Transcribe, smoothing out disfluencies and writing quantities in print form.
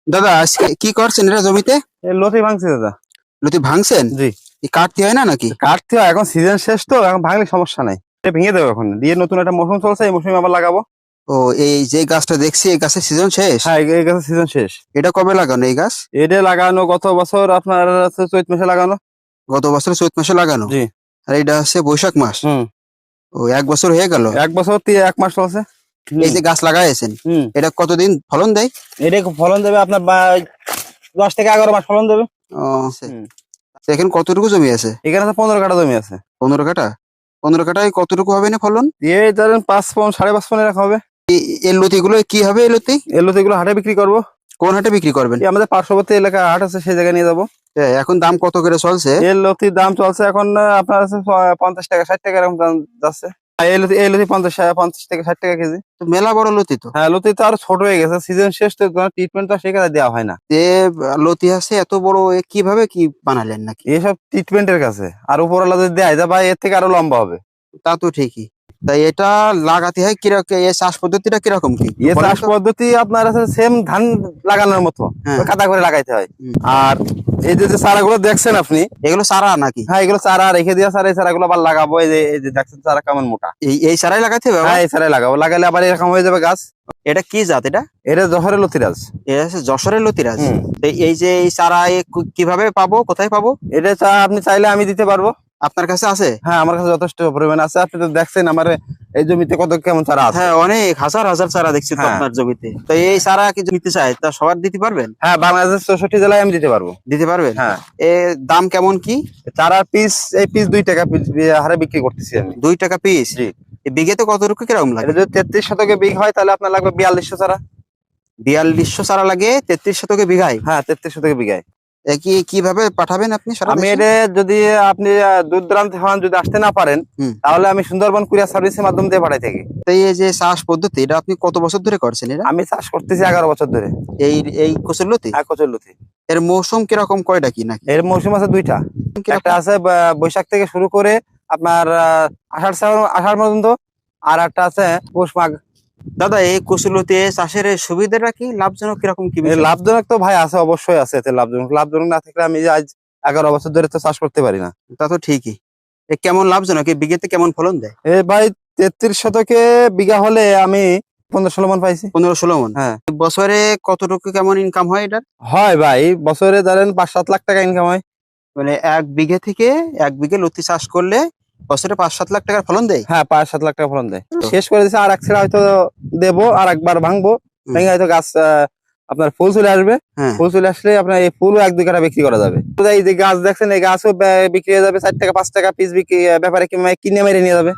দাদা আজকে কি করছেন এটা জমিতে? লতি ভাঙছে দাদা। লতি ভাঙছেন? জি, এই কাটতে হয় না নাকি? কাটতে হয়, এখন সিজন শেষ তো, এখন ভাঙলে সমস্যা নাই। এটা ভেঙে দেবো এখন, দিয়ে নতুন একটা মৌসুম চলছে, এই মৌসুমে আবার লাগাবো। ও, এই যে গাছটা দেখছি এই গাছের সিজন শেষ। হ্যাঁ, এই গাছের সিজন শেষ। এটা কবে লাগানো এই গাছ? এটা লাগানো গত বছর আপনার হচ্ছে চৈত মাসে লাগানো। গত বছর চৈত মাসে লাগানো। জি। আর এটা হচ্ছে বৈশাখ মাস। হুম। ও, 1 বছর হয়ে গেল। 1 বছর 1 মাস চলছে। এই যে গাছ লাগাইছেন, হুম। এটা কতদিন ফলন দেয়? এটা ফলন দেবে আপনার 10 থেকে 11 মাস ফলন দেবে। ও, এখন কতটুকু জমি আছে? এখানে তো 15 কাঠা জমি আছে। 15 কাঠা। 15 কাঠায় কতটুকু হবে না ফলন? এই ধরেন 5 পন 5.5 পন রাখা হবে। এই লতি গুলো কি হবে? এই লতি এই লতিগুলো হাটে বিক্রি করবো। কোন হাটে বিক্রি করবেন? এই আমাদের পার্শ্ববর্তী এলাকায় হাট আছে, সেই জায়গায় নিয়ে যাবো। এখন দাম কত করে চলছে? এর লতির দাম চলছে এখন আপনার আছে 50 টাকা 60 টাকা এরকম দাম যাচ্ছে। আর এই লতি 50 থেকে 60 টাকা কেজি। তো মেলা বড় লতি তো। হ্যাঁ, লতি তো আরো ছোট হয়ে গেছে, সিজন শেষ তো, ট্রিটমেন্ট তো সেখানে দেওয়া হয় না। যে লতি আছে এত বড়, কিভাবে কি বানালেন নাকি? এইসব ট্রিটমেন্টের কাছে, আর উপরওয়ালা যদি দেয় যা ভাই, এর থেকে আরো লম্বা হবে। তা তো ঠিকই। তাই এটা লাগাতে হয় কিরকম? এই চাষ পদ্ধতিটা কিরকম কি এই বলেন চাষ তো? পদ্ধতি আপনার আছে সেম ধান লাগানোর মতো, হ্যাঁ। ওই কাদা করে লাগাইতে হয়। হুম। আর এই যে চারাগুলো দেখছেন আপনি, এগুলো চারা নাকি? হ্যাঁ এগুলো চারা রেখে দিয়ে এই চারাগুলো আবার লাগাবো। এই যে দেখছেন চারা কেমন মোটা। এই চারাই লাগাতে হবে আবার? হ্যাঁ, এই চারাই লাগাবো, লাগালে আবার এরকম হয়ে যাবে গাছ। এটা কি জাত এটা? এটা যশোরের লতিরাজ। এটা হচ্ছে যশোরের লতিরাজ। হুম। তো এই যে এই চারা কিভাবে পাবো, কোথায় পাবো? এটা আপনি চাইলে আমি দিতে পারবো। আপনার কাছে আছে? হ্যাঁ, আমার কাছে যথেষ্ট পরিমাণ আছে। আপনি তো দেখছেন আমার এই জমিতে কত কেমন চারা আছে। হ্যাঁ, অনেক হাজার হাজার চারা দেখছি তো হ্যাঁ। আপনার জমিতে। তো এই চারা কি নিতে চাই তা সবার দিতে পারবেন? হ্যাঁ, বাংলাদেশের 64 জেলায় আমি দিতে পারবো। দিতে পারবেন? হ্যাঁ। এর দাম কেমন কি? চারার পিস, এই পিস 2 টাকা পিস হারে বিক্রি করতেছি আমি। 2 টাকা পিস? জি। বিঘেতে কতটুকু কিরকম লাগে? এটা যদি 33 শতকে বিঘা হয় তাহলে আপনার লাগবে 4200 চারা। 4200 চারা লাগে 33 শতকে বিঘায়? হ্যাঁ, 33 শতকে বিঘায়। কিভাবে পাঠাবেন আপনি সারা আমি দেশে? এটা যদি আপনি দূর দূরান্তে হন, যদি আসতে না পারেন, হুম। তাহলে আমি সুন্দরবন কুরিয়ার সার্ভিসের মাধ্যমে দিয়ে পাঠাই থাকি। তো এই যে চাষ পদ্ধতি এটা আপনি কত বছর ধরে করছেন এটা? আমি চাষ করতেছি 11 বছর ধরে। এই এই কচুরলতি? হ্যাঁ, কচুরলতি। এর মৌসুম কিরকম, কয়টা কি নাকি? এর মৌসুম আছে 2টা। কিরকম? একটা আছে বৈশাখ থেকে শুরু করে আপনার আষাঢ় পর্যন্ত, আর একটা আছে পৌষ মাঘ। দাদা এই কচুরলতি চাষের সুবিধাটা কি, লাভজনক কিরকম কি এর বিষয়? লাভজনক তো ভাই আছে, অবশ্যই আছে। এতে লাভজনক না থাকলে আমি যে আজ 11 বছর ধরে তো চাষ করতে পারি না। তা তো ঠিকই। কেমন লাভজনক, এই বিঘেতে কেমন ফলন দেয়? এ ভাই 33 শতকে বিঘা হলে আমি 15-16 মন পাইছি। 15-16 মন? হ্যাঁ। বছরে কতটুকু কেমন ইনকাম হয় এটা? হয় ভাই, বছরে ধরেন 5-7 লাখ টাকা ইনকাম হয়। মানে এক বিঘে লতি চাষ করলে বছরে 5-7 লাখ টাকার ফলন দেয়? হ্যাঁ, 5-7 লাখ টাকা ফলন দেয়। শেষ করে দিচ্ছে, আর এক ছেড়া হয়তো দেবো, আর একবার ভাঙবো। হুম। ভেঙে হয়তো গাছ আপনার ফুল চলে আসবে। হ্যাঁ। ফুল চলে আসলে আপনার এই ফুলও 1-2 কাঠা বিক্রি করা যাবে। তো এই যে গাছ দেখছেন, এই গাছও বিক্রি হয়ে যাবে 4 টাকা 5 টাকা পিস বিক্রি, ব্যাপারে কিনে মেরে নিয়ে যাবে।